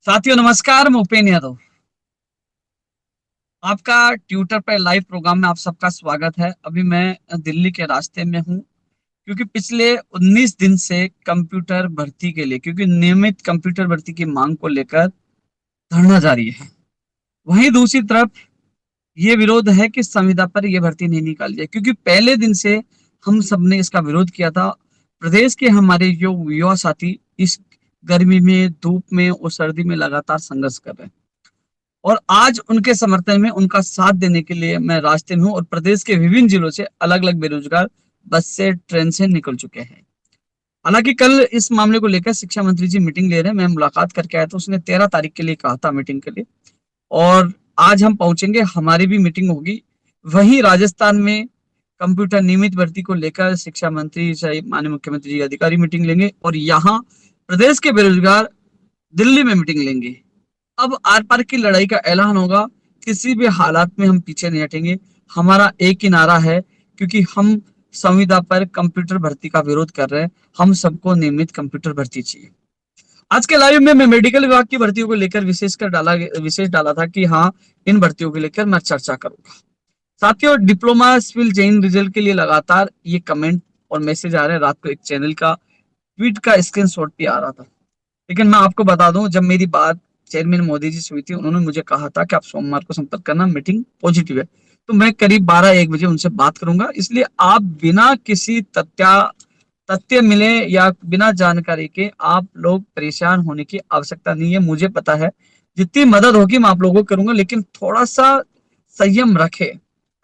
साथियों नमस्कार, मैं उपेन यादव। आपका ट्विटर पर लाइव प्रोग्राम में आप सबका स्वागत है। अभी मैं दिल्ली के रास्ते में हूँ क्योंकि पिछले 19 दिन से कंप्यूटर भर्ती के लिए, क्योंकि नियमित कंप्यूटर भर्ती की मांग को लेकर धरना जारी है। वहीं दूसरी तरफ ये विरोध है कि संविदा पर यह भर्ती नहीं निकाली जाए, क्योंकि पहले दिन से हम सबने इसका विरोध किया था। प्रदेश के हमारे जो युवा साथी इस गर्मी में, धूप में और सर्दी में लगातार संघर्ष कर रहे हैं, और आज उनके समर्थन में, उनका साथ देने के लिए मैं रास्ते में हूँ। और प्रदेश के विभिन्न जिलों से अलग अलग बेरोजगार बस से, ट्रेन से निकल चुके हैं। हालांकि कल इस मामले को लेकर शिक्षा मंत्री जी मीटिंग ले रहे हैं। मैं मुलाकात करके आया था, उसने 13 तारीख के लिए कहा था मीटिंग के लिए, और आज हम पहुंचेंगे, हमारी भी मीटिंग होगी। वहीं राजस्थान में कंप्यूटर नियमित भर्ती को लेकर शिक्षा मंत्री चाहे माननीय मुख्यमंत्री जी अधिकारी मीटिंग लेंगे, और यहाँ प्रदेश के बेरोजगार दिल्ली में मीटिंग लेंगे। अब आर पार की लड़ाई का ऐलान होगा। किसी भी हालात में हम पीछे नहीं हटेंगे। हमारा एक ही नारा है, क्योंकि हम संविदा पर कंप्यूटर भर्ती का विरोध कर रहे हैं। हम सबको नियमित कंप्यूटर भर्ती चाहिए। आज के लाइव में मैं मेडिकल विभाग की भर्तियों को लेकर विशेष डाला था कि हाँ, इन भर्तियों को लेकर मैं चर्चा करूंगा। साथियों, डिप्लोमा सिविल जैन रिजल्ट के लिए लगातार ये कमेंट और मैसेज आ रहे हैं। रात को एक चैनल का ट्वीट का स्क्रीनशॉट भी आ रहा था। लेकिन मैं आपको बता दूं, जब मेरी बात चेयरमैन मोदी जी से हुई थी, उन्होंने मुझे कहा था कि आप सोमवार को संपर्क करना, मीटिंग पॉजिटिव है। तो मैं करीब 12-1 बजे उनसे बात करूंगा। इसलिए आप बिना किसी तथ्य मिले या बिना जानकारी के आप लोग परेशान होने की आवश्यकता नहीं है। मुझे पता है जितनी मदद होगी मैं आप लोगों को करूंगा, लेकिन थोड़ा सा संयम रखे।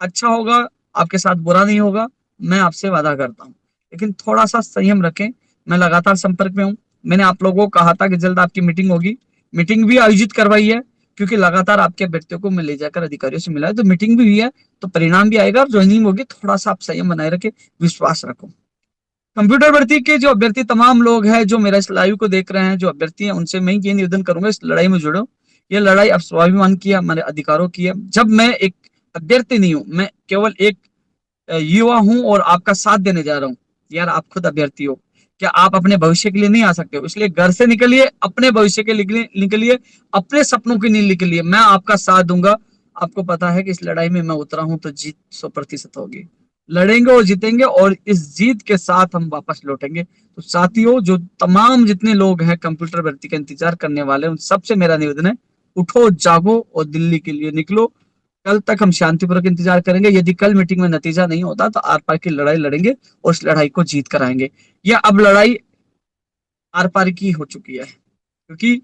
अच्छा होगा, आपके साथ बुरा नहीं होगा, मैं आपसे वादा करता हूँ, लेकिन थोड़ा सा संयम रखें। मैं लगातार संपर्क में हूँ। मैंने आप लोगों को कहा था कि जल्द आपकी मीटिंग होगी। मीटिंग भी आयोजित करवाई है, क्योंकि लगातार आपके अभ्यर्थियों को मैं ले जाकर अधिकारियों से मिला है। तो मीटिंग भी हुई है, तो परिणाम भी आएगा और ज्वाइनिंग होगी। थोड़ा सा आप संयम बनाए रखे, विश्वास रखो। कंप्यूटर भर्ती के जो अभ्यर्थी तमाम लोग हैं जो मेरा इस लाइव को देख रहे हैं, जो अभ्यर्थी हैं, उनसे मैं ये निवेदन करूंगा, इस लड़ाई में जुड़ो। ये लड़ाई अब स्वाभिमान की है, हमारे अधिकारों की है। जब मैं एक अभ्यर्थी नहीं हूं, मैं केवल एक युवा हूं और आपका साथ देने जा रहा हूं। यार, आप खुद अभ्यर्थी हो, क्या आप अपने भविष्य के लिए नहीं आ सकते हो? इसलिए घर से निकलिए, अपने भविष्य के लिए निकलिए, अपने सपनों के लिए निकलिए। मैं आपका साथ दूंगा। आपको पता है कि इस लड़ाई में मैं उतरा हूं तो जीत 100% होगी। लड़ेंगे और जीतेंगे, और इस जीत के साथ हम वापस लौटेंगे। तो साथियों, जो तमाम जितने लोग हैं कंप्यूटर भर्ती का इंतजार करने वाले, उन सबसे मेरा निवेदन है, उठो, जागो और दिल्ली के लिए निकलो। कल तक हम शांतिपूर्वक इंतजार करेंगे। यदि कल मीटिंग में नतीजा नहीं होता तो आर पार की लड़ाई लड़ेंगे और उस लड़ाई को जीत कर आएंगे। यह अब लड़ाई आर पार की हो चुकी है, क्योंकि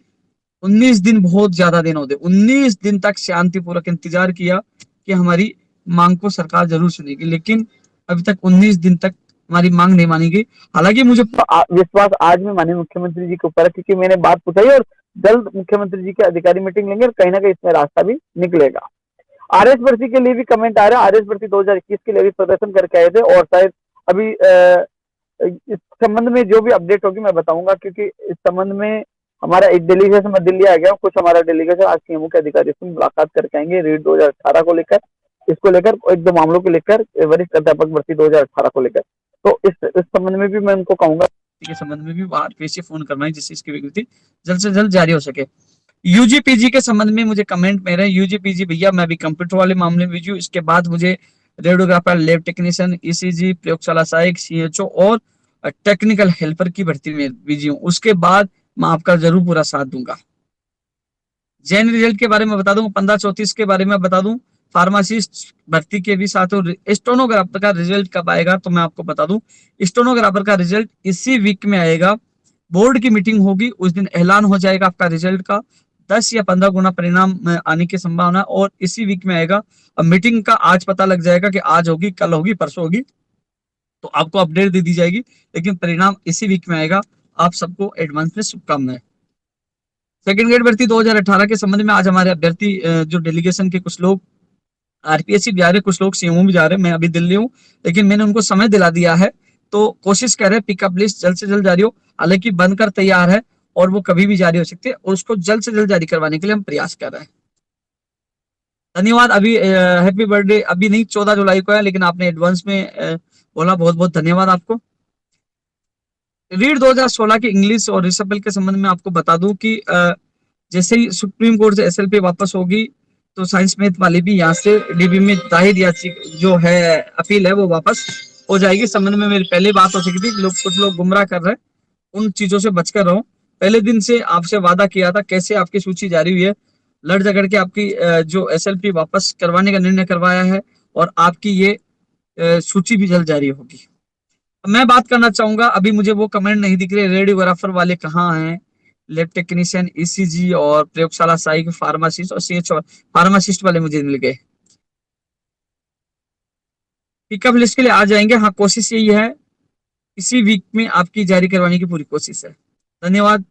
19 दिन बहुत ज्यादा दिन होते। 19 दिन तक शांतिपूर्वक इंतजार किया कि हमारी मांग को सरकार जरूर सुनेगी, लेकिन अभी तक 19 दिन तक हमारी मांग नहीं मानी गई। हालांकि मुझे विश्वास आज में माननीय मुख्यमंत्री जी के ऊपर है, क्योंकि मैंने बात पूछाई और जल्द मुख्यमंत्री जी के अधिकारी मीटिंग लेंगे और कहीं ना कहीं इसमें रास्ता भी निकलेगा। आरएस भर्ती के लिए भी कमेंट आ रहा है। आरएस भर्ती 2021 के लिए भी प्रदर्शन करके आए थे, और शायद अभी इस संबंध में जो भी अपडेट होगी मैं बताऊंगा, क्योंकि इस संबंध में हमारा एक डेलीगेशन, मैं दिल्ली आ गया हूँ, कुछ हमारा डेलीगेशन आज सीएमओ के अधिकारी से मुलाकात करके आएंगे रीट 2018 को लेकर, इसको लेकर एक दो मामलों को लेकर, वरिष्ठ अध्यापक भर्ती 2018 को लेकर। तो इस संबंध में भी मैं उनको कहूंगा के संबंध में भी आरपीएस से फोन करना है, जिससे इसकी विकृति जल्द से जल्द जारी हो सके। यूजी पीजी के संबंध में मुझे कमेंट में रहे, यूजी पीजी भैया, मैं भी कंप्यूटर वाले मामले में बिजी हूँ। इसके बाद मुझे रेडियोग्राफर, लैब टेक्नीशियन, ईसीजी, प्रयोगशाला सहायक, सीएचओ और टेक्निकल हेल्पर की भर्ती में बिजी हूँ। उसके बाद मैं आपका जरूर पूरा साथ दूंगा। जैन रिजल्ट के बारे में बता दूं, 1534 के बारे में बता दूं, फार्मासिस्ट भर्ती के भी साथ। और स्टोनोग्राफर का रिजल्ट कब आएगा तो मैं आपको बता दूं, स्टोनोग्राफर का रिजल्ट इसी वीक में आएगा। बोर्ड की मीटिंग होगी, उस दिन ऐलान हो जाएगा आपका रिजल्ट का। 10 या 15 गुना परिणाम आने की संभावना, और इसी वीक में आएगा। अब मीटिंग का आज पता लग जाएगा कि आज होगी, कल होगी, परसों होगी, तो आपको अपडेट दे दी जाएगी, लेकिन परिणाम इसी वीक में आएगा। आप सबको एडवांस में शुभकामनाएं। सेकंड ग्रेड भर्ती 2018 के संबंध में आज हमारे अभ्यर्थी जो डेलीगेशन के कुछ लोग आरपीएससी भी जा रहे, कुछ लोग सीएमओ भी जा रहे हैं। मैं अभी दिल्ली हूँ, लेकिन मैंने उनको समय दिला दिया है, तो कोशिश कर रहे हैं पिकअप लिस्ट जल्द से जल्द जारी हो। हालांकि बनकर तैयार है और वो कभी भी जारी हो सकती है, और उसको जल्द से जल्द जारी करवाने के लिए हम प्रयास कर रहे हैं। धन्यवाद। अभी हैप्पी बर्थडे अभी नहीं, 14 जुलाई को है, लेकिन आपने एडवांस में बोला, बहुत बहुत धन्यवाद आपको। रीड 2016 के इंग्लिश और रिसेबल के संबंध में आपको बता दूं कि जैसे ही सुप्रीम कोर्ट से एसएलपी वापस होगी तो साइंस मैथ वाली भी यहाँ से डीबी में दाहिर याचिका जो है अपील है वो वापस हो जाएगी। इस संबंध में मेरी पहले बात हो चुकी थी, लोग कुछ लोग गुमराह कर रहे हैं, उन चीजों से बचकर रहो। पहले दिन से आपसे वादा किया था, कैसे आपकी सूची जारी हुई है, लड़ झगड़ के आपकी जो एसएलपी वापस करवाने का निर्णय करवाया है, और आपकी ये सूची भी जल्द जारी होगी। मैं बात करना चाहूंगा, अभी मुझे वो कमेंट नहीं दिख रहे, रेडियोग्राफर वाले कहाँ हैं, लैब टेक्नीशियन, ईसीजी और प्रयोगशाला सहायक, फार्मासिस्ट और सीएच और फार्मासिस्ट वाले मुझे मिल गए। पिकअप लिस्ट के लिए आ जाएंगे। हाँ, कोशिश यही है, इसी वीक में आपकी जारी करवाने की पूरी कोशिश है। धन्यवाद।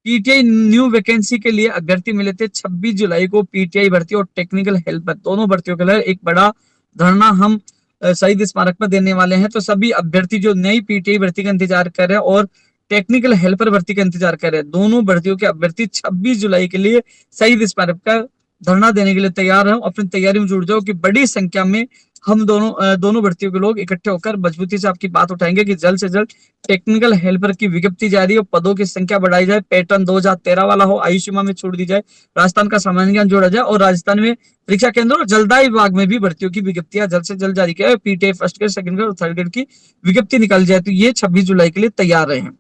पीटीआई न्यू वैकेंसी के लिए अभ्यर्थी मिले थे। 26 जुलाई को पीटीआई भर्ती और टेक्निकल हेल्पर दोनों भर्तियों के लिए एक बड़ा धरना हम शहीद स्मारक पर देने वाले हैं। तो सभी अभ्यर्थी जो नई पीटीआई भर्ती का इंतजार कर रहे हैं और टेक्निकल हेल्पर भर्ती का इंतजार कर रहे हैं, दोनों भर्तियों के अभ्यर्थी 26 जुलाई के लिए शहीद स्मारक का धरना देने के लिए तैयार हैं। अपनी तैयारी में जुड़ जाओ कि बड़ी संख्या में हम दोनों भर्तियों के लोग इकट्ठे होकर मजबूती से आपकी बात उठाएंगे कि जल्द से जल्द टेक्निकल हेल्पर की विज्ञप्ति जारी हो, पदों की संख्या बढ़ाई जाए, पैटर्न 2013 वाला हो, आयु सीमा में छूट दी जाए, राजस्थान का सामान्य ज्ञान जोड़ा जाए, और राजस्थान में परीक्षा केंद्र और जलदाय विभाग में भी भर्तियों की विज्ञप्तियां जल्द से जल्द जारी किया। PTI first grade, second grade और थर्ड ग्रेड की विज्ञप्ति निकल जाए। तो ये 26 जुलाई के लिए तैयार रहे हैं।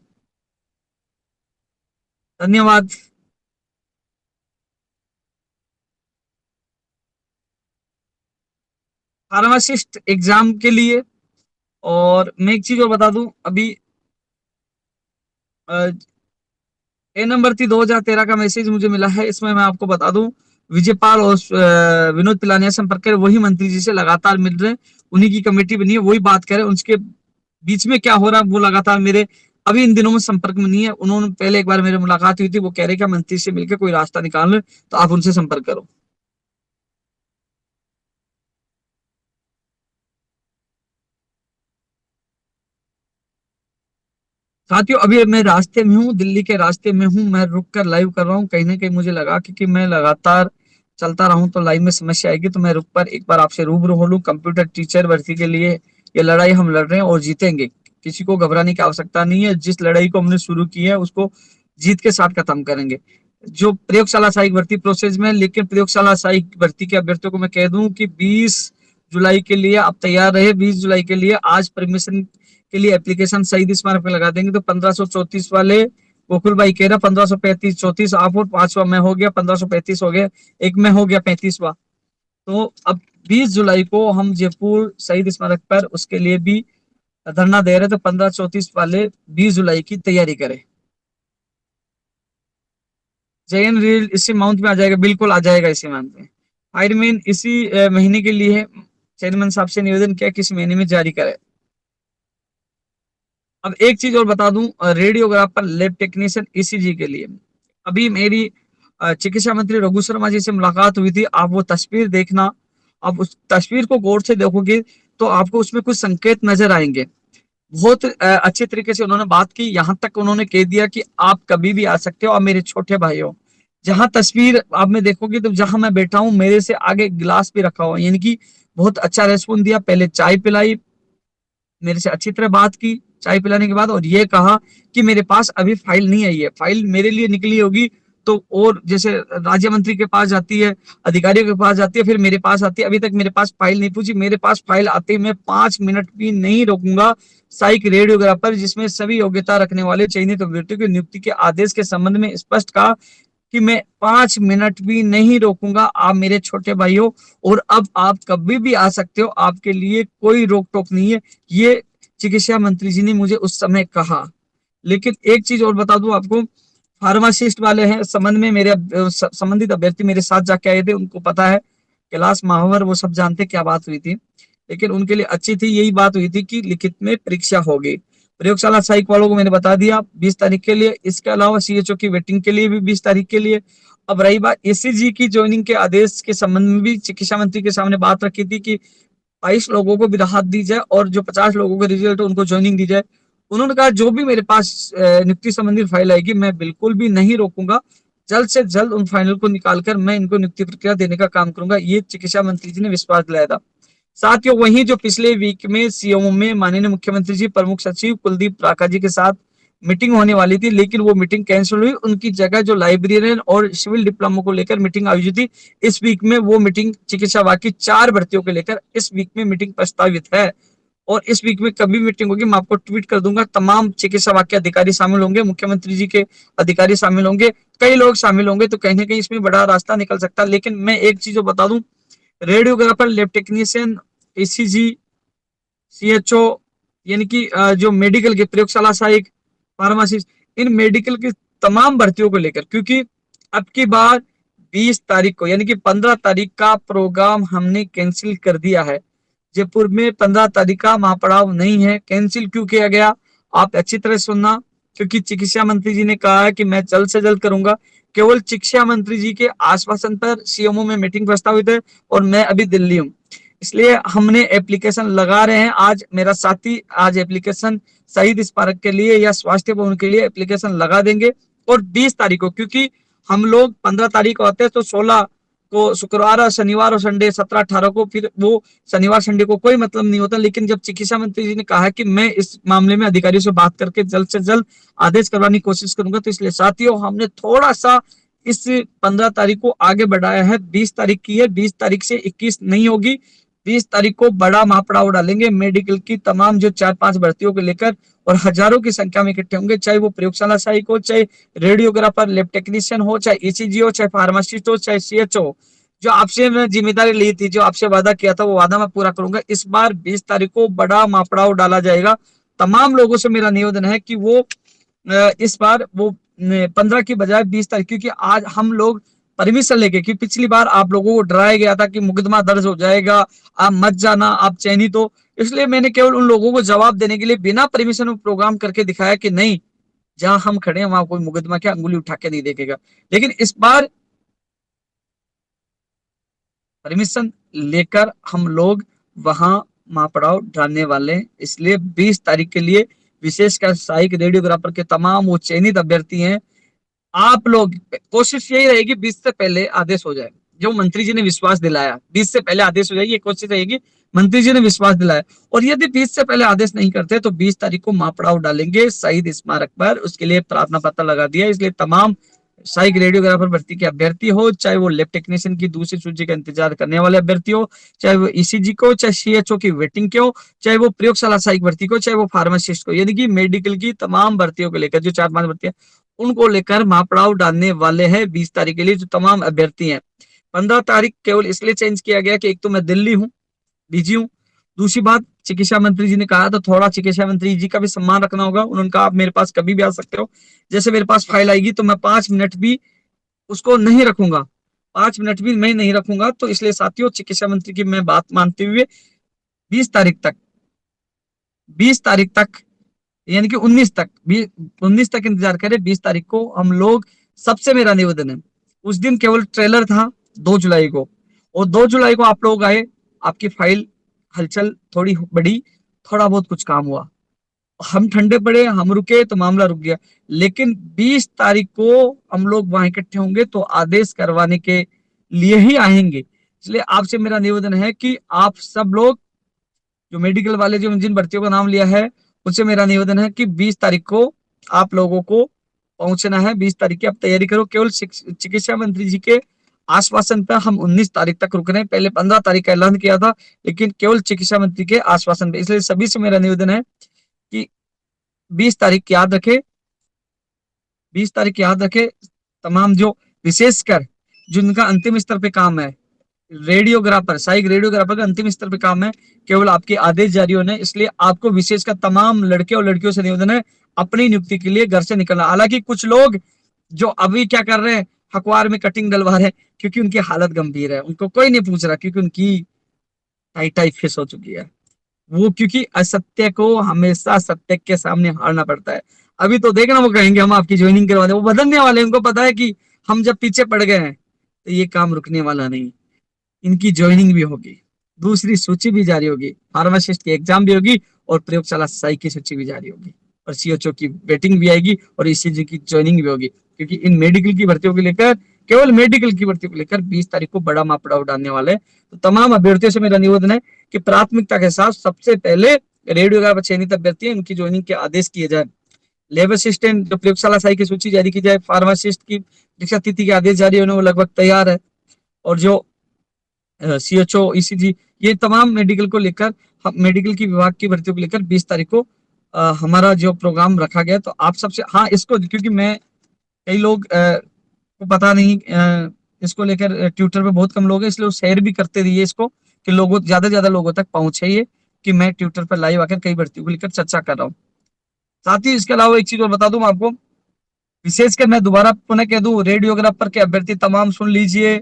धन्यवाद। फार्मासिस्ट एग्जाम के लिए, और मैं एक चीज और बता दूं, अभी ए नंबर थी 2013 का मैसेज मुझे मिला है, इसमें मैं आपको बता दूं, विजयपाल और विनोद पिलानिया संपर्क कर वही मंत्री जी से लगातार मिल रहे हैं, उन्हीं की कमेटी बनी है, वही बात करें, उनके बीच में क्या हो रहा है वो लगातार मेरे अभी इन दिनों में संपर्क में नहीं है। उन्होंने पहले एक बार मेरे मुलाकात हुई थी, वो कह रहे कि मंत्री से मिलकर कोई रास्ता निकाल ले, तो आप उनसे संपर्क करो। साथियों, अभी मैं रास्ते में हूँ, दिल्ली के रास्ते में हूँ, मैं रुक कर लाइव कर रहा हूँ। कहीं ना कहीं मुझे लगा कि मैं लगातार चलता रहूं तो लाइव में समस्या आएगी, तो मैं रुक कर एक बार आपसे रूबरू हो लूं। कंप्यूटर टीचर भर्ती के लिए ये लड़ाई हम लड़ रहे हैं और जीतेंगे, किसी को घबराने की आवश्यकता नहीं है। जिस लड़ाई को हमने शुरू की है उसको जीत के साथ खत्म करेंगे। जो प्रयोगशाला सहायक भर्ती प्रोसेस में, लेकिन प्रयोगशाला सहायक भर्ती के अभ्यर्थियों को मैं कह दूं कि 20 जुलाई के लिए आप तैयार रहे। 20 जुलाई के लिए आज परमिशन के लिए एप्लीकेशन शहीद स्मारक में लगा देंगे। तो 1534 वाले गोकुल भाई कह रहा 1535 34 आप, और 5वां मैं हो गया, 1535 हो गया, एक में हो गया 35वां। तो अब 20 जुलाई को हम जयपुर शहीद स्मारक पर उसके लिए भी धरना दे रहे, तो 1534 वाले 20 जुलाई की तैयारी करें। जैन रील इसी मंथ में आ जाएगा, बिल्कुल आ जाएगा इसी मंथ में। फायरमैन इसी महीने के लिए है। चेयरमैन साहब से निवेदन किया किस महीने में जारी करे। अब एक चीज और बता दूं, रेडियोग्राफर, लैब टेक्नीशियन, ईसीजी के लिए अभी मेरी चिकित्सा मंत्री रघु शर्मा जी से मुलाकात हुई थी। आप वो तस्वीर देखना, आप उस तस्वीर को गौर से देखोगे तो आपको उसमें कुछ संकेत नजर आएंगे। बहुत अच्छे तरीके से उन्होंने बात की, यहाँ तक उन्होंने कह दिया कि आप कभी भी आ सकते हो, और मेरे छोटे भाई हो। जहां तस्वीर आप में देखोगे तो जहां मैं बैठा हूँ मेरे से आगे गिलास भी रखा हुआ है, यानी कि बहुत अच्छा रेस्पॉन्स दिया। पहले चाय पिलाई, मेरे से अच्छी तरह बात की चाय पिलाने के बाद, और ये कहा कि मेरे पास अभी फाइल नहीं आई है, फाइल मेरे लिए निकली होगी तो, और जैसे राज्य मंत्री के पास जाती है, अधिकारियों के पास जाती है, फिर मेरे पास आती है। अभी तक मेरे पास फाइल नहीं पूछी, मेरे पास फाइल आते ही मैं 5 मिनट भी नहीं रोकूंगा। सहायक रेडियोग्राफर जिसमें सभी योग्यता रखने वाले चयनित अभ्यर्थियों की नियुक्ति के आदेश के संबंध में स्पष्ट कहा कि मैं 5 मिनट भी नहीं रोकूंगा। आप मेरे छोटे भाई हो, और अब आप कभी भी आ सकते हो, आपके लिए कोई रोक टोक नहीं है, ये चिकित्सा मंत्री जी ने मुझे उस समय कहा। लेकिन एक चीज और बता दूं आपको, फार्मासिस्ट वाले हैं संबंध में, मेरे संबंधित अभ्यर्थी मेरे साथ जाके आए थे, उनको पता है कैलाश महावर, वो सब जानते क्या बात हुई थी। लेकिन उनके लिए अच्छी थी, यही बात हुई थी कि लिखित में परीक्षा होगी। प्रयोगशाला सहायक वालों को मैंने बता दिया 20 तारीख के लिए। इसके अलावा सीएचओ की वेटिंग के लिए भी 20 तारीख के लिए। अब रही बात एसीजी की ज्वाइनिंग के आदेश के संबंध में, भी चिकित्सा मंत्री के सामने बात रखी थी कि 22 लोगों को भी राहत दी जाए, और जो 50 लोगों का रिजल्ट है उनको ज्वाइनिंग दी जाए। उन्होंने कहा जो भी मेरे पास नियुक्ति संबंधी फाइल आएगी मैं बिल्कुल भी नहीं रोकूंगा, जल्द से जल्द उन फाइनल को निकालकर मैं इनको नियुक्ति प्रक्रिया देने का काम करूंगा, ये चिकित्सा मंत्री जी ने विश्वास दिलाया था। साथियों, वहीं जो पिछले वीक में सीएमओ में माननीय मुख्यमंत्री जी, प्रमुख सचिव कुलदीप राका जी के साथ मीटिंग होने वाली थी, लेकिन वो मीटिंग कैंसिल हुई। उनकी जगह जो लाइब्रेरियन और सिविल डिप्लोमा को लेकर मीटिंग आयोजित थी, इस वीक में वो मीटिंग चिकित्सा विभाग की 4 भर्तियों को लेकर इस वीक में मीटिंग प्रस्तावित है। और इस वीक में कभी मीटिंग होगी मैं आपको ट्वीट कर दूंगा। तमाम चिकित्सा विभाग के अधिकारी शामिल होंगे, मुख्यमंत्री जी के अधिकारी शामिल होंगे, कई लोग शामिल होंगे, तो कहीं ना कहीं इसमें बड़ा रास्ता निकल सकता है। लेकिन मैं एक चीज बता दूं, radiographer, lab technician, ECG, CHO, यानी कि जो मेडिकल के प्रयोगशाला सहायक, फार्मासिस्ट, इन मेडिकल की तमाम भर्तियों को लेकर, क्योंकि अब की बार 20 तारीख को यानी कि 15 तारीख का प्रोग्राम हमने कैंसिल कर दिया है। जयपुर में 15 तारीख का महापड़ाव नहीं है। कैंसिल क्यों किया गया, आप अच्छी तरह सुनना, क्योंकि चिकित्सा मंत्री जी ने कहा है कि मैं जल्द से जल्द करूंगा। केवल चिकित्सा मंत्री जी के आश्वासन पर सीएमओ में मीटिंग प्रस्तावित है और मैं अभी दिल्ली हूँ, इसलिए हमने एप्लीकेशन लगा रहे हैं। आज मेरा साथी आज एप्लीकेशन शहीद स्मारक के लिए या स्वास्थ्य भवन के लिए एप्लीकेशन लगा देंगे। और 20 तारीख को, क्योंकि हम लोग 15 तारीख को आते हैं, तो 16 को शुक्रवार और शनिवार और संडे 17 18 को, फिर वो शनिवार संडे को कोई मतलब नहीं होता। लेकिन जब चिकित्सा मंत्री जी ने कहा है कि मैं इस मामले में अधिकारियों से बात करके जल्द से जल्द आदेश करवाने की कोशिश करूंगा, तो इसलिए साथियों हमने थोड़ा सा इस 15 तारीख को आगे बढ़ाया है। 20 तारीख की है, 20 तारीख से 21 नहीं होगी। 20 तारीख को बड़ा महापड़ाव डालेंगे मेडिकल की तमाम जो 4-5 भर्तियों को लेकर, और हजारों की संख्या में इकट्ठे होंगे, चाहे वो प्रयोगशाला सहायक हो, चाहे रेडियोग्राफर, लैब टेक्नीशियन हो, चाहे ईसीजी हो, चाहे फार्मासिस्ट हो, चाहे सीएचओ हो। जो आपसे मैं जिम्मेदारी ली थी, जो आपसे वादा किया था, वो वादा मैं पूरा करूंगा। इस बार 20 तारीख को बड़ा महापड़ाव डाला जाएगा। तमाम लोगों से मेरा निवेदन है कि वो इस बार वो 15 की बजाय 20 तारीख, क्योंकि आज हम लोग परमिशन लेके, कि पिछली बार आप लोगों को डराया गया था कि मुकदमा दर्ज हो जाएगा, आप मत जाना, आप चयनित हो, इसलिए मैंने केवल उन लोगों को जवाब देने के लिए बिना परमिशन में प्रोग्राम करके दिखाया कि नहीं, जहां हम खड़े हैं वहां कोई मुकदमा क्या अंगुली उठा के नहीं देखेगा। लेकिन इस बार परमिशन लेकर हम लोग वहां महापड़ाव डालने वाले हैं। इसलिए 20 तारीख के लिए विशेषकर सहायक रेडियोग्राफर के तमाम वो चयनित अभ्यर्थी हैं, आप लोग कोशिश यही रहेगी 20 से पहले आदेश हो जाए। जो मंत्री जी ने विश्वास दिलाया 20 से पहले आदेश हो जाए, ये कोशिश रहेगी। मंत्री जी ने विश्वास दिलाया, और यदि 20 से पहले आदेश नहीं करते तो 20 तारीख को महापड़ाव डालेंगे शहीद स्मारक पर। उसके लिए प्रार्थना पत्र लगा दिया। इसलिए तमाम सहायक रेडियोग्राफर भर्ती के अभ्यर्थी हो, चाहे वो लैब टेक्नीशियन की दूसरी सूची का इंतजार करने वाले अभ्यर्थी हो, चाहे वो ईसीजी को, चाहे सीएचओ की वेटिंग के हो, चाहे वो प्रयोगशाला सहायक भर्ती को, चाहे वो फार्मासिस्ट को, यानी कि मेडिकल की तमाम भर्तियों को लेकर जो 4-5 भर्तियां, उनको लेकर महापड़ाव डालने वाले हैं 20 तारीख के लिए जो तमाम अभ्यर्थी हैं। 15 तारीख केवल इसलिए चेंज किया गया कि एक तो मैं दिल्ली हूँ, बिजी हूँ, दूसरी बात चिकित्सा मंत्री जी ने कहा तो थोड़ा चिकित्सा मंत्री जी का भी सम्मान रखना होगा। उन्होंने कहा आप मेरे पास कभी भी आ सकते हो, जैसे मेरे पास फाइल आएगी तो मैं 5 मिनट भी उसको नहीं रखूंगा, 5 मिनट भी मैं नहीं रखूंगा। तो इसलिए साथियों चिकित्सा मंत्री की मैं बात मानते हुए 20 तारीख तक, 20 तारीख तक, यानी कि 19 तक, 19 तक इंतजार करें। 20 तारीख को हम लोग, सबसे मेरा निवेदन है, उस दिन केवल ट्रेलर था 2 जुलाई को, और 2 जुलाई को आप लोग आए, आपकी फाइल हलचल थोड़ी बढ़ी, थोड़ा बहुत कुछ काम हुआ, हम ठंडे पड़े, हम रुके तो मामला रुक गया। लेकिन 20 तारीख को हम लोग वहां इकट्ठे होंगे तो आदेश करवाने के लिए ही आएंगे। इसलिए आपसे मेरा निवेदन है कि आप सब लोग जो मेडिकल वाले जो जिन भर्तियों का नाम लिया है, उससे मेरा निवेदन है कि 20 तारीख को आप लोगों को पहुंचना है। 20 तारीख की आप तैयारी करो। केवल चिकित्सा मंत्री जी के आश्वासन पर हम 19 तारीख तक रुक रहे हैं। पहले 15 तारीख का ऐलान किया था, लेकिन केवल चिकित्सा मंत्री के आश्वासन पर। इसलिए सभी से मेरा निवेदन है कि 20 तारीख याद रखे, 20 तारीख याद रखे। तमाम जो विशेषकर जिनका अंतिम स्तर पे काम है, रेडियोग्राफर, सहायक रेडियोग्राफर का अंतिम स्तर पे काम है, केवल आपके आदेश जारी होने। इसलिए आपको विशेषकर तमाम लड़के और लड़कियों से निवेदन है अपनी नियुक्ति के लिए घर से निकलना। हालांकि कुछ लोग जो अभी क्या कर रहे हैं, अखबार में कटिंग डलवा रहे हैं, क्योंकि उनकी हालत गंभीर है, उनको कोई नहीं पूछ रहा, क्योंकि उनकी टाई टाई फिस हो चुकी है। वो क्योंकि असत्य को हमेशा सत्य के सामने हारना पड़ता है। अभी तो देखना, वो कहेंगे हम आपकी ज्वाइनिंग करवा दें, वो बदलने वाले, उनको पता है कि हम जब पीछे पड़ गए हैं तो ये काम रुकने वाला नहीं, इनकी ज्वाइनिंग भी होगी, दूसरी सूची भी जारी होगी, फार्मासिस्ट की एग्जाम भी होगी, और प्रयोगशाला सहायक की सूची भी जारी होगी, और सीएचओ की वेटिंग भी आएगी, और ईसीजी की ज्वाइनिंग भी होगी। क्योंकि इन मेडिकल की भर्तियों को लेकर, केवल मेडिकल की भर्तियों को लेकर 20 तारीख को बड़ा महापड़ाव डालने वाले हैं। तो तमाम अभ्यर्थियों से मेरा निवेदन है कि प्राथमिकता के साथ सबसे पहले रेडियोग्राफर चयनित अभ्यर्थी है, इनकी ज्वाइनिंग के आदेश किए जाए। लैब असिस्टेंट जो प्रयोगशाला सहायक की सूची जारी की जाए, फार्मासिस्ट की परीक्षा तिथि के आदेश जारी होने वो लगभग तैयार है, और जो सीएचओ ईसीजी ये तमाम मेडिकल को लेकर, मेडिकल की विभाग की भर्तियों को लेकर 20 तारीख को हमारा जो प्रोग्राम रखा गया। तो आप सबसे, हाँ इसको, क्योंकि मैं, कई लोग को पता नहीं, इसको लेकर ट्विटर पे बहुत कम लोग हैं, इसलिए वो शेयर भी करते रहिए इसको, कि लोगों, ज्यादा से ज्यादा लोगों तक पहुंचे ये, कि मैं ट्विटर पर लाइव आकर कई भर्तियों को लेकर चर्चा कर रहा हूँ। साथ ही इसके अलावा एक चीज और बता दूं आपको, विशेषकर मैं दोबारा पुनः कह दूं, रेडियोग्राफर के अभ्यर्थी तमाम सुन लीजिए,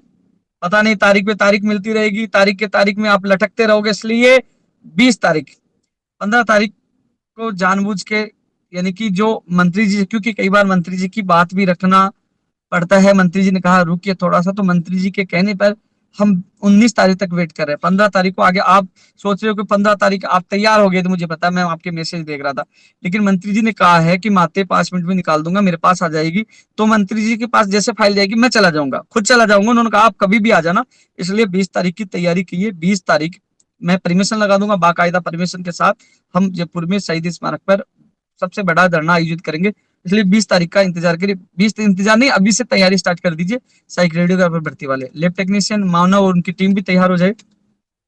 पता नहीं तारीख पे तारीख मिलती रहेगी, तारीख के तारीख में आप लटकते रहोगे, इसलिए 20 तारीख, 15 तारीख को जानबूझ के, यानी कि जो मंत्री जी, क्योंकि कई बार मंत्री जी की बात भी रखना पड़ता है, मंत्री जी ने कहा रुकिए थोड़ा सा, तो मंत्री जी के कहने पर हम 19 तारीख तक वेट कर रहे हैं। 15 तारीख को आगे आप सोच रहे हो कि 15 तारीख आप तैयार हो गए, तो मुझे पता है, मैं आपके मैसेज देख रहा था, लेकिन मंत्री जी ने कहा है कि माते 5 मिनट में निकाल दूंगा, मेरे पास आ जाएगी, तो मंत्री जी के पास जैसे फाइल जाएगी मैं चला जाऊंगा, खुद चला जाऊंगा, उन्होंने कहा आप कभी भी आ जाना, इसलिए 20 तारीख की तैयारी कीजिए। 20 तारीख मैं परमिशन लगा दूंगा, बाकायदा परमिशन के साथ हम जयपुर में शहीद स्मारक पर सबसे बड़ा धरना आयोजित करेंगे, इसलिए 20 तारीख का इंतजार करिए। 20 इंतजार नहीं, अभी से तैयारी स्टार्ट कर दीजिए। साइक रेडियोग्राफर भर्ती वाले, लैब टेक्नीशियन, मानव और उनकी टीम भी तैयार हो जाए।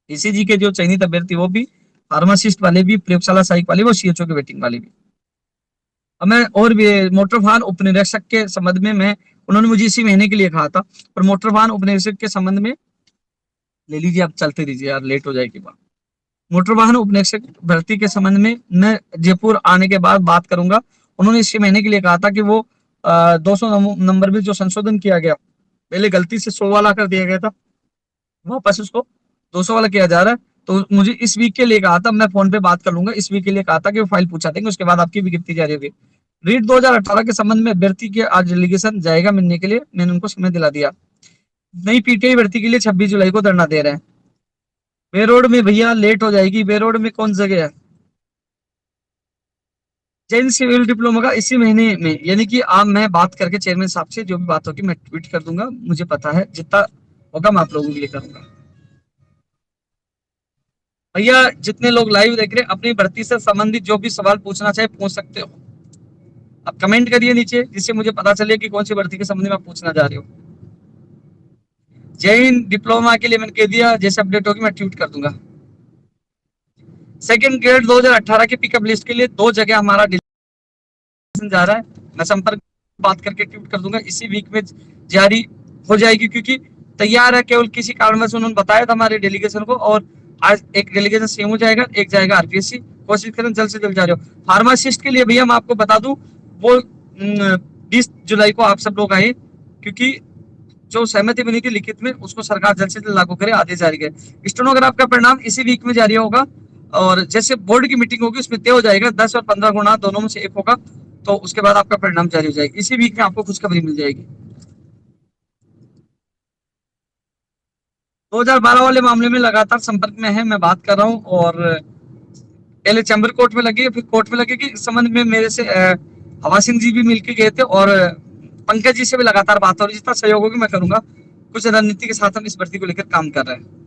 ईसीजी के जो चयनित अभ्यर्थी वो भी, फार्मासिस्ट वाले भी, प्रयोगशाला सहायक वाले, वो सीएचओ के वेटिंग वाले भी। अब मैं और भी मोटर वाहन उपनिरीक्षक के संबंध में, मैं, उन्होंने मुझे इसी महीने के लिए कहा था, पर मोटर वाहन उपनिरीक्षक के संबंध में ले लीजिए, आप चलते दीजिए यार, लेट हो जाएगी बात। मोटर वाहन उपनिरीक्षक भर्ती के संबंध में मैं जयपुर आने के बाद बात करूंगा। उन्होंने इसी महीने के लिए कहा था कि वो 200 नंबर में जो संशोधन किया गया, पहले गलती से 100 वाला कर दिया गया था, वापस उसको 200 वाला किया जा रहा है, तो मुझे इस वीक के लिए कहा था, मैं फोन पे बात कर लूंगा, इस वीक के लिए कहा था कि वो फाइल पूछा देंगे, उसके बाद आपकी विज्ञप्ति जारी होगी। रीट 2018 के संबंध में अभ्यर्थी के आज डेलीगेशन जाएगा मिलने के लिए, मैंने उनको समय दिला दिया। नई पीटीआई भर्ती के लिए 26 जुलाई को धरना दे रहे हैं। बे रोड में भैया लेट हो जाएगी, बे रोड में कौन जगह है? जैन सिविल डिप्लोमा का इसी महीने में, यानी कि आप, मैं बात करके चेयरमैन साहब से जो भी बात होगी मैं ट्वीट कर दूंगा, मुझे पता है, जितना होगा मैं आप लोगों के लिए करूंगा। भैया जितने लोग लाइव देख रहे हैं, अपनी भर्ती से संबंधित जो भी सवाल पूछना चाहे पूछ सकते हो, आप कमेंट करिए नीचे, जिससे मुझे पता चले कि कौन सी भर्ती के संबंध में आप पूछना चाह रहे हो। जैन डिप्लोमा के लिए मैंने कह दिया, जैसे अपडेट होगी मैं ट्वीट कर दूंगा। सेकंड ग्रेड 2018 की पिकअप लिस्ट के लिए 2 जगह हमारा जा रहा है, मैं संपर्क बात करके ट्वीट कर दूंगा, इसी वीक में जारी हो जाएगी, क्योंकि तैयार है, केवल किसी कारणवश उन्होंने बताया था हमारे डेलीगेशन को, और आज एक डेलीगेशन सीएमओ जाएगा, एक जाएगा आरपीएससी, कोशिश करें जल्द से जल्द जा रहे हो। फार्मासिस्ट के लिए भैया मैं आपको बता दूं, वो 20 जुलाई को आप सब लोग आए, क्योंकि जो सहमति बनी थी लिखित में, उसको सरकार जल्द से जल्द लागू करे, आदेश जारी करे। स्टेनोग्राफ का परिणाम इसी वीक में जारी होगा, और जैसे बोर्ड की मीटिंग होगी उसमें तय हो जाएगा, 10 और 15 गुना दोनों में से एक होगा, तो उसके बाद आपका परिणाम जारी हो जाएगा, इसी वीक में आपको खुशखबरी मिल जाएगी। 2012 वाले मामले में लगातार संपर्क में है, मैं बात कर रहा हूँ, और पहले चैम्बर कोर्ट में लगी, फिर कोर्ट में लगेगी, इस संबंध में मेरे से हवा सिंह जी भी मिलकर गए थे, और पंकज जी से भी लगातार बात हो रही है, जितना सहयोग होगी मैं करूंगा, कुछ रणनीति के साथ हम इस भर्ती को लेकर काम कर रहे हैं।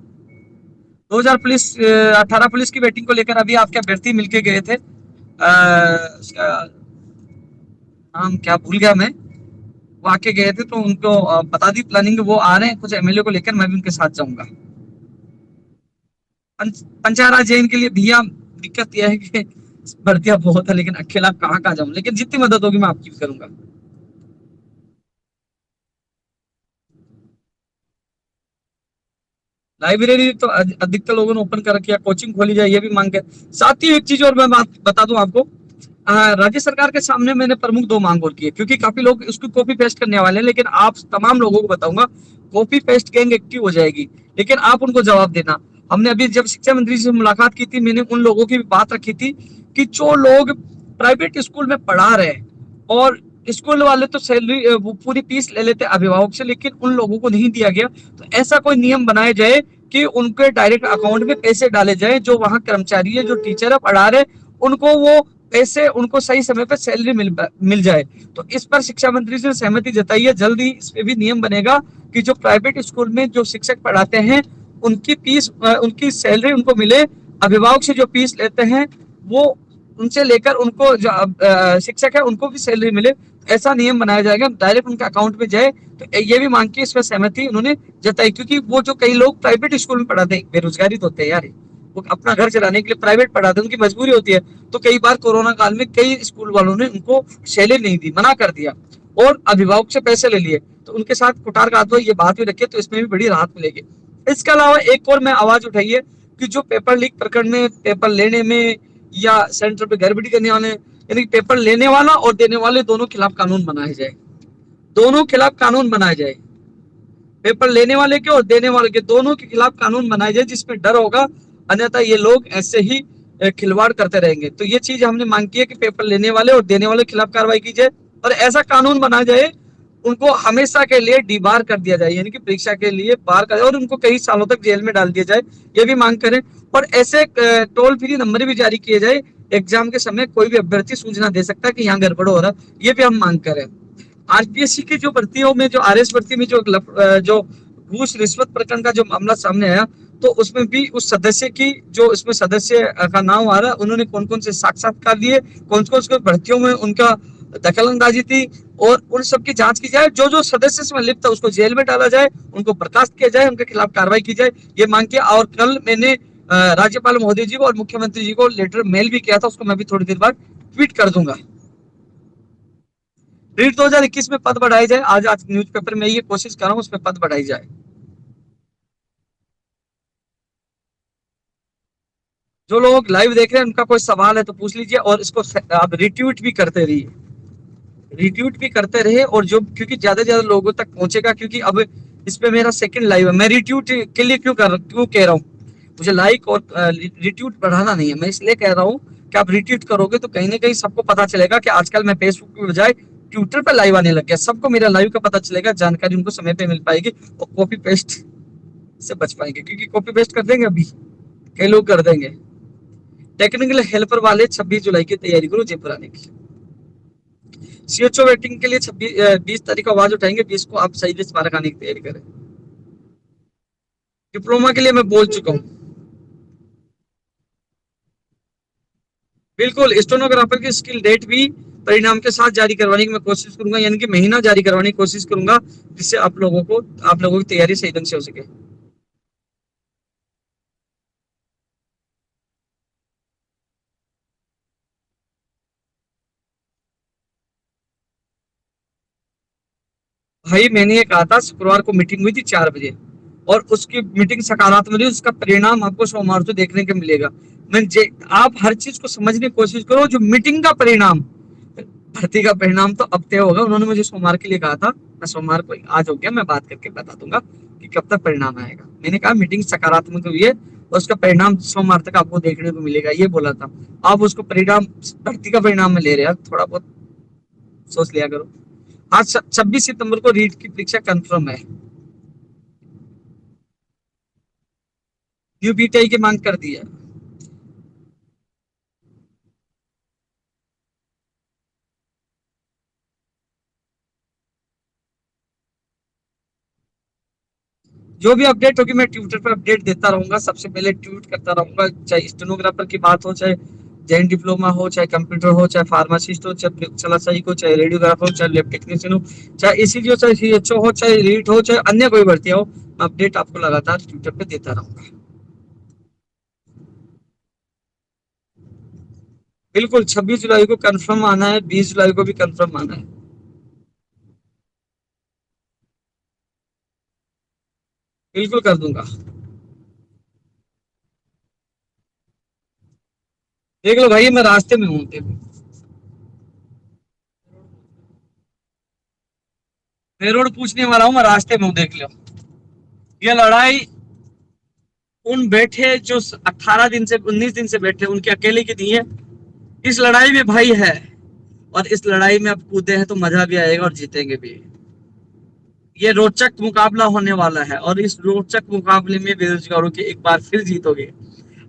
2018 पुलिस की वेटिंग को लेकर अभी आपके अभ्यर्थी मिलके गए थे, उसका नाम क्या भूल गया मैं, वो आके गए थे, तो उनको बता दी प्लानिंग, वो आ रहे हैं कुछ एमएलए को लेकर, मैं भी उनके साथ जाऊंगा। पंचायत जैन के लिए भैया दिक्कत यह है कि भर्तियां बहुत है, लेकिन अकेला कहाँ कहाँ जाऊं, लेकिन जितनी मदद होगी मैं आपकी भी करूंगा। लाइब्रेरी तो अधिकतर लोगों ने ओपन कर रखी है, कोचिंग खोली जाए ये भी मांग है। साथ ही एक चीज और मैं बात बता दूं आपको, राज्य सरकार के सामने मैंने प्रमुख 2 मांग और की है, क्योंकि काफी लोग उसको कॉपी पेस्ट करने वाले हैं, लेकिन आप तमाम लोगों को बताऊंगा, कॉपी पेस्ट गैंग एक्टिव हो जाएगी, लेकिन आप उनको जवाब देना। हमने अभी जब शिक्षा मंत्री से मुलाकात की थी, मैंने उन लोगों की भी बात रखी थी कि जो लोग प्राइवेट स्कूल में पढ़ा रहे हैं, और स्कूल वाले तो सैलरी, वो पूरी फीस ले लेते अभिभावक से, लेकिन उन लोगों को नहीं दिया गया, तो ऐसा कोई नियम बनाया जाए कि उनके डायरेक्ट अकाउंट में पैसे डाले जाए, जो वहां कर्मचारी है, जो टीचर है, पढ़ा रहे, उनको वो पैसे, उनको सही समय पर सैलरी मिल जाए। तो इस पर शिक्षा मंत्री से सहमति जताई है, जल्दी इस पे भी नियम बनेगा कि जो प्राइवेट स्कूल में जो शिक्षक पढ़ाते हैं, उनकी फीस, उनकी सैलरी उनको मिले, अभिभावक से जो फीस लेते हैं वो उनसे लेकर उनको जो शिक्षक है उनको भी सैलरी मिले, ऐसा नियम बनाया जाएगा, डायरेक्ट उनके अकाउंट में जाए। तो ये भी मांग के इसमें सहमति उन्होंने जताई, क्योंकि वो जो कई लोग प्राइवेट स्कूल में पढ़ाते हैं, बेरोजगारी तो होते हैं यार, वो अपना घर चलाने के लिए प्राइवेट पढ़ाते हैं, उनकी मजबूरी होती है। तो कई बार कोरोना काल में कई स्कूल वालों ने उनको सैलरी नहीं दी, मना कर दिया और अभिभावक से पैसे ले लिए, तो उनके साथ कुटार का ये बात भी रखिए, तो इसमें भी बड़ी राहत मिलेगी। इसके अलावा एक और मैं आवाज उठाई है कि जो पेपर लीक प्रकरण में, पेपर लेने में या सेंटर पे गड़बड़ी करने वाले, यानी पेपर लेने वाला और देने वाले दोनों खिलाफ कानून बनाया जाए, दोनों खिलाफ कानून बनाया जाए, पेपर लेने वाले के और देने वाले के दोनों के खिलाफ कानून बनाया जाए, जिसमें डर होगा, अन्यथा ये लोग ऐसे ही खिलवाड़ करते रहेंगे। तो ये चीज हमने मांग की है कि पेपर लेने वाले और देने वाले के खिलाफ कार्रवाई की जाए और ऐसा कानून बनाया जाए उनको हमेशा के लिए डीबार कर दिया जाए, यानी कि परीक्षा के लिए बाहर कर, और उनको कई सालों तक जेल में डाल दिया जाए, ये भी मांग करें। और ऐसे टोल फ्री नंबर भी जारी किए जाए, एग्जाम के समय कोई भी अभ्यर्थी सूचना दे सकता है कि यहाँ गड़बड़ हो रहा है, ये भी हम मांग करें। आरपीएससी की जो भर्तियों में, जो आरएस भर्ती में जो घूस रिश्वत प्रकरण का जो मामला सामने आया, तो उसमें भी उस सदस्य की, जो इसमें सदस्य का नाम आ रहा है, उन्होंने कौन कौन से साक्षात्कार लिए, कौन कौन से भर्तियों में उनका दखल अंदाजी थी, और उन सब की जांच की जाए। जो जो सदस्य इसमें लिप्त है उसको जेल में डाला जाए, उनको बर्खास्त किया जाए, उनके खिलाफ कार्रवाई की जाए, ये मांग किया। और कल मैंने राज्यपाल महोदय जी और मुख्यमंत्री जी को लेटर मेल भी किया था, उसको मैं भी थोड़ी देर बाद ट्वीट कर दूंगा। रीट 2021 में पद बढ़ाई जाए, आज आज न्यूज़पेपर में ये कोशिश कर रहा हूँ उसमें पद बढ़ाई जाए। जो लोग लाइव देख रहे हैं उनका कोई सवाल है तो पूछ लीजिए, और इसको आप रिट्वीट भी करते रहिए, रिट्वीट भी करते रहे, और जो, क्योंकि ज्यादा से ज्यादा लोगों तक पहुंचेगा, क्योंकि अब इस पे मेरा सेकंड लाइव है। मैं रिट्वीट के लिए क्यों कह रहा हूँ, मुझे लाइक और रिट्वीट बढ़ाना नहीं है, मैं इसलिए कह रहा हूँ कि आप रिट्वीट करोगे तो कहीं ना कहीं सबको पता चलेगा कि आजकल मैं फेसबुक के बजाय ट्विटर पे लाइव आने लग गया, सबको मेरा लाइव का पता चलेगा, जानकारी उनको समय पे मिल पाएगी, और कॉपी पेस्ट से बच पाएंगे, क्योंकि कॉपी पेस्ट कर देंगे अभी कई लोग कर देंगे। टेक्निकल हेल्पर वाले 26 जुलाई की तैयारी करो जयपुर आने की। सीएचओ वेटिंग के लिए 20 तारीख को आवाज उठाएंगे, 20 को आप सही से मार्क आने की तैयारी करें। डिप्लोमा के लिए मैं बोल चुका हूँ, बिल्कुल स्टेनोग्राफर की स्किल डेट भी परिणाम के साथ जारी करवाने की मैं कोशिश करूंगा, यानी कि महीना जारी करवाने की कोशिश करूंगा, जिससे आप लोगों की तैयारी सही ढंग से हो सके। भाई मैंने ये कहा था, शुक्रवार को मीटिंग हुई थी 4 बजे, और उसकी मीटिंग सकारात्मक रही, उसका परिणाम आपको सोमवार को देखने को मिलेगा। आप हर चीज को समझने की कोशिश करो, जो मीटिंग का परिणाम, भर्ती का परिणाम तो अब तय होगा। उन्होंने मुझे सोमवार के लिए कहा था, मैं सोमवार को, आज हो गया, मैं बात करके बता दूंगा कि कब तक परिणाम आएगा। मैंने कहा मीटिंग सकारात्मक हुई है और उसका परिणाम सोमवार तक आपको देखने को मिलेगा, ये बोला था। आप उसको परिणाम, भर्ती का परिणाम में ले रहे हैं, थोड़ा बहुत सोच लिया करो। आज 26 सितंबर को रीट की परीक्षा कंफर्म है, न्यू बीटीआई की मांग कर दी है। जो भी अपडेट होगी मैं ट्विटर पर अपडेट देता रहूंगा, सबसे पहले ट्वीट करता रहूंगा, चाहे स्टेनोग्राफर की बात हो, चाहे जैन डिप्लोमा हो, चाहे कंप्यूटर हो, चाहे फार्मासिस्ट हो, चाहे चलासाई हो, चाहे रेडियोग्राफर हो, चाहे लैब टेक्नीशियन हो, चाहे ईसीजी हो, चाहे सीएचओ हो, चाहे रीट हो, चाहे अन्य कोई भर्ती हो, मैं अपडेट आपको लगातार ट्विटर पे देता रहूंगा। बिल्कुल 26 जुलाई को कंफर्म आना है, 20 जुलाई को भी कंफर्म आना है, बिल्कुल कर दूंगा। देख लो भाई, मैं रास्ते में हूँ, देखो मैं रोड पूछने वाला हूँ, मैं रास्ते में हूँ, देख लो। ये लड़ाई उन बैठे जो 18 दिन से, 19 दिन से बैठे, उनके अकेले की नहीं है, इस लड़ाई में भाई है, और इस लड़ाई में अब कूदे हैं तो मजा भी आएगा और जीतेंगे भी। ये रोचक मुकाबला होने वाला है, और इस रोचक मुकाबले में बेरोजगारों की एक बार फिर जीत होगी।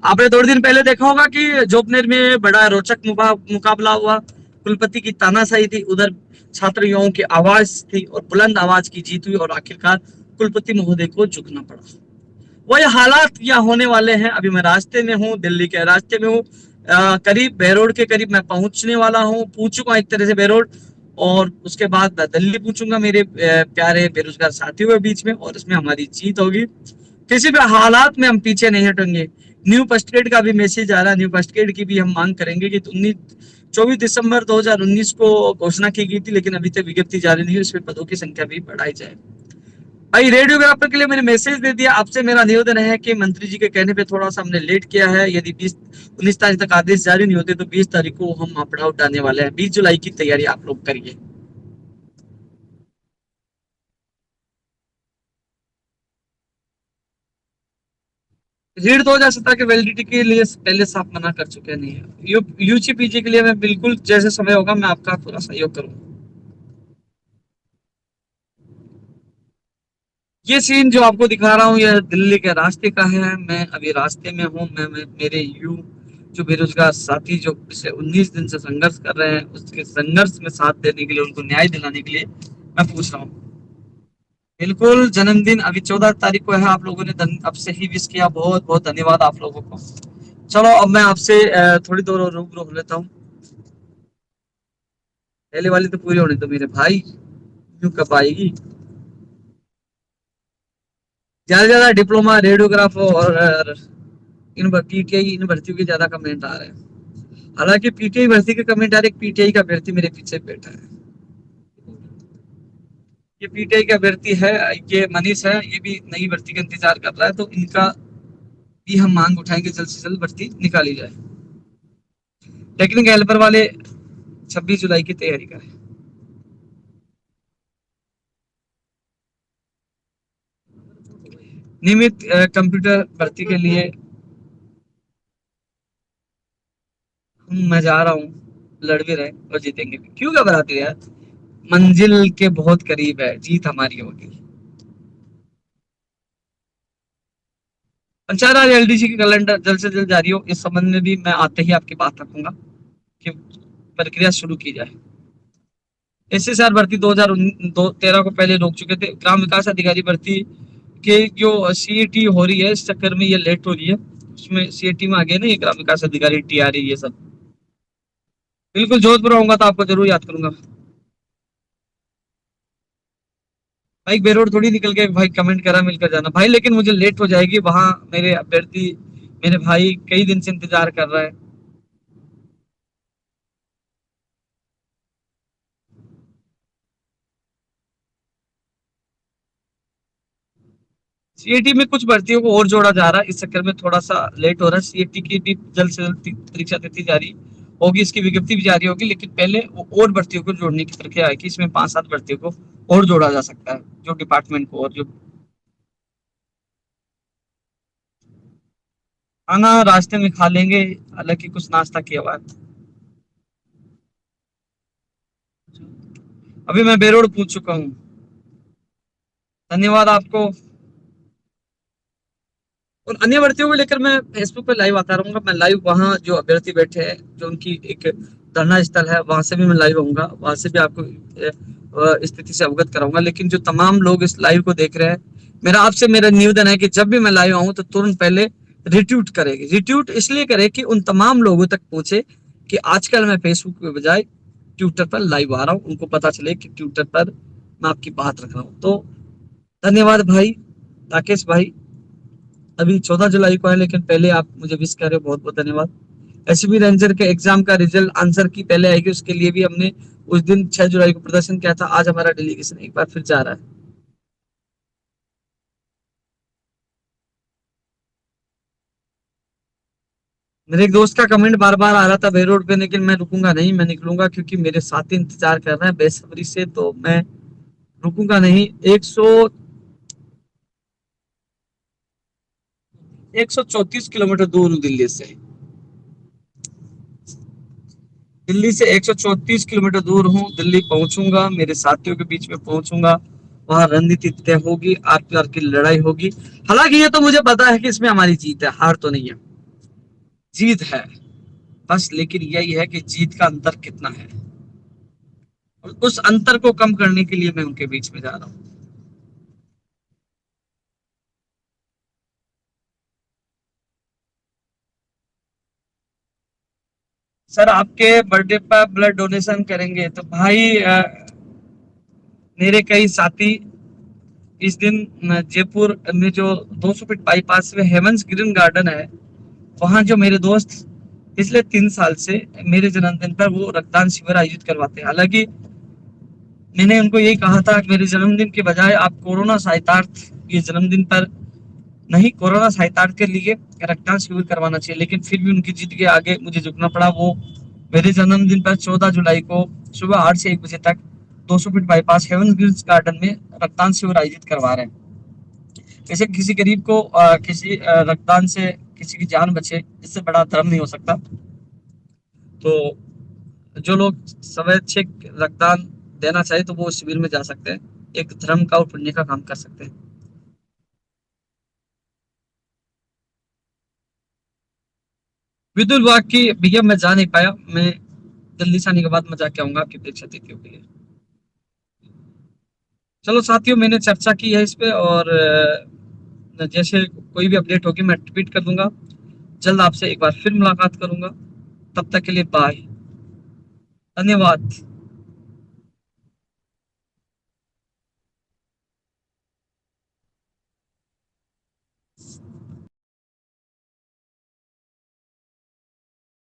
आपने 2 दिन पहले देखा होगा कि जोबनेर में बड़ा रोचक मुकाबला हुआ, कुलपति की तानाशाही थी, उधर छात्र युवाओं की आवाज थी, और बुलंद आवाज की जीत हुई, और आखिरकार कुलपति महोदय को झुकना पड़ा। वही हालात यहाँ होने वाले हैं। अभी मैं रास्ते में हूँ, दिल्ली के रास्ते में हूँ, करीब बेरोड के करीब मैं पहुंचने वाला हूँ, पूछ चुका एक तरह से बेरोड। और उसके बाद मैं दिल्ली पूछूंगा मेरे प्यारे बेरोजगार साथियों के बीच में, और इसमें हमारी जीत होगी। किसी भी हालात में हम पीछे नहीं हटेंगे। न्यू फर्स्ट ग्रेड का भी मैसेज आ रहा है, न्यू फर्स्ट ग्रेड की भी हम मांग करेंगे कि 24 दिसंबर 2019 को घोषणा की गई थी, लेकिन अभी तक विज्ञप्ति जारी नहीं हुई, इसमें पदों की संख्या भी बढ़ाई जाए। भाई रेडियोग्राफर के लिए मैंने मैसेज दे दिया। आपसे मेरा निवेदन है कि मंत्री जी के कहने पे थोड़ा सा हमने लेट किया है। यदि 20 19 तारीख तक आदेश जारी नहीं होते तो 20 तारीख को हम पड़ाव डालने वाले हैं। 20 जुलाई की तैयारी आप लोग करिए। रीड 2017 के वैलिडिटी के लिए पहले से आप मना कर चुके हैं, नहीं है यूजी पीजी के लिए। मैं बिल्कुल जैसे समय होगा मैं आपका पूरा सहयोग करूंगा। ये सीन जो आपको दिखा रहा हूँ यह दिल्ली के रास्ते का है। मैं अभी रास्ते में हूँ। मैं मेरे जो बेरोजगार साथी जो पिछले 19 दिन से संघर्ष कर रहे हैं, उसके संघर्ष में साथ देने के लिए, उनको न्याय दिलाने के लिए मैं पूछ रहा हूँ। बिल्कुल जन्मदिन अभी 14 तारीख को है। आप लोगों ने अब से ही विश किया, बहुत बहुत धन्यवाद आप लोगों को। चलो अब मैं आपसे थोड़ी देर रूबरू हो लेता हूँ। पहले वाली तो पूरी होनी तो मेरे भाई, क्यों कब आएगी। ज्यादा से ज्यादा डिप्लोमा रेडियोग्राफ और इन पीटीआई इन भर्तियों के ज्यादा कमेंट आ रहे हैं। हालांकि पीटीआई भर्ती के कमेंट आ रहे, पीटीआई का अभ्यर्थी मेरे पीछे बैठा है। ये पीटीआई का अभ्यर्थी है, ये मनीष है, ये भी नई भर्ती का इंतजार कर रहा है, तो इनका भी हम मांग उठाएंगे जल्द से जल्द भर्ती निकाली जाए। टेक्निकल हेल्पर वाले 26 जुलाई की तैयारी करें। नियमित कंप्यूटर भर्ती के लिए मैं जा रहा हूँ। लड़ भी रहे और जीतेंगे भी, क्यों घबराते यार। मंजिल के बहुत करीब है, जीत हमारी होगी। पंचायत राज एलडीसी की कैलेंडर जल्द से जल्द जारी हो, इस संबंध में भी मैं आते ही आपकी बात रखूंगा कि प्रक्रिया शुरू की जाए। एसएसआर भर्ती 2013 को पहले रोक चुके थे। ग्राम विकास अधिकारी भर्ती के जो सीएटी हो रही है, इस चक्कर में ये लेट हो रही है। उसमें सीएटी में आ गए ना ये ग्राम विकास अधिकारी, टीआरई, ये सब। बिल्कुल जोधपुर आऊंगा तो आपको जरूर याद करूंगा। भाई बेरोड थोड़ी निकल के भाई कमेंट करा मिलकर जाना भाई, लेकिन मुझे लेट हो जाएगी वहां। मेरे अभ्यर्थी, मेरे भाई कई दिन से इंतजार कर रहा है। सीएटी में कुछ भर्तियों को और जोड़ा जा रहा है, इस चक्कर में थोड़ा सा लेट हो रहा है। सीएटी की भी जल्द से जल्द परीक्षा तिथि जारी होगी, इसकी विज्ञप्ति भी जारी होगी, लेकिन पहले और भर्तियों को जोड़ने की प्रक्रिया है कि इसमें 5-7 भर्तियों को और जोड़ा जा सकता है, जो डिपार्टमेंट को। और जो खाना रास्ते में खा लेंगे, हालांकि कुछ नाश्ता किया हुआ है। अभी मैं बेरोड पूछ चुका हूँ। धन्यवाद आपको। और अन्य भर्तियों को लेकर मैं फेसबुक पे लाइव आता रहूंगा। मैं लाइव वहाँ जो अभ्यर्थी बैठे हैं, जो उनकी एक धरना स्थल है, वहां से भी मैं लाइव आऊंगा, वहां से भी आपको स्थिति से अवगत कराऊंगा। लेकिन जो तमाम लोग इस लाइव को देख रहे हैं, मेरा निवेदन है कि जब भी मैं लाइव आऊं तो तुरंत पहले रिट्वीट करेगी। रिट्वीट इसलिए करे कि उन तमाम लोगों तक पहुंचे कि आजकल मैं फेसबुक के बजाय ट्विटर पर लाइव आ रहा हूँ, उनको पता चले कि ट्विटर पर मैं आपकी बात रख रहा हूँ। तो धन्यवाद भाई राकेश भाई। अभी 14 जुलाई को है, लेकिन पहले आप मुझे विश कर रहे हो, बहुत बहुत धन्यवाद। एसबी रेंजर के एग्जाम का रिजल्ट आंसर की पहले आएगी, उसके लिए भी हमने उस दिन 6 जुलाई को प्रदर्शन किया था। आज हमारा डेलीगेशन एक बार फिर जा रहा है। मेरे एक दोस्त का कमेंट बार बार आ रहा था बे रोड पे, लेकिन मैं रुकूंगा नहीं, मैं निकलूंगा, क्योंकि मेरे साथी इंतजार कर रहे हैं बेसब्री से, तो मैं रुकूंगा नहीं। 134 किलोमीटर दूर हूँ दिल्ली से। दिल्ली से 134 किलोमीटर दूर हूँ। दिल्ली पहुंचूंगा, मेरे साथियों के बीच में पहुंचूंगा, वहां रणनीति तय होगी, आर पार की लड़ाई होगी। हालांकि ये तो मुझे पता है कि इसमें हमारी जीत है, हार तो नहीं है। जीत है बस, लेकिन यही है कि जीत का अंतर कितना है, और उस अंतर को कम करने के लिए मैं उनके बीच में जा रहा हूँ। सर आपके बर्थडे पर ब्लड डोनेशन करेंगे तो भाई मेरे कई साथी इस दिन जयपुर में जो 200 फीट बाईपास में हेवंस ग्रीन गार्डन है, वहां जो मेरे दोस्त पिछले 3 साल से मेरे जन्मदिन पर वो रक्तदान शिविर आयोजित करवाते हैं। हालांकि मैंने उनको यही कहा था कि मेरे जन्मदिन के बजाय आप कोरोना सहितार्थ के जन्मदिन पर नहीं, कोरोना सहितार्थ के लिए रक्तदान शिविर करवाना चाहिए, लेकिन फिर भी उनकी जिद के आगे मुझे झुकना पड़ा। वो मेरे जन्मदिन पर 14 जुलाई को सुबह 8 से 1 बजे तक 200 feet bypass haven greens garden में रक्तदान शिविर आयोजित करवा रहे हैं। जैसे किसी गरीब को किसी रक्तदान से किसी की जान बचे, इससे बड़ा धर्म नहीं हो सकता। तो जो लोग स्वैच्छिक रक्तदान देना चाहे तो वो शिविर में जा सकते हैं, एक धर्म का और पुण्य का काम कर सकते हैं। विदुल बाग की भैया मैं जा नहीं पाया, मैं दिल्ली से आने के बाद मैं जाके आऊंगा आपकी परीक्षा तिथियों के लिए। चलो साथियों, मैंने चर्चा की है इस पे, और जैसे कोई भी अपडेट होगी मैं ट्वीट कर दूंगा। जल्द आपसे एक बार फिर मुलाकात करूंगा, तब तक के लिए बाय, धन्यवाद।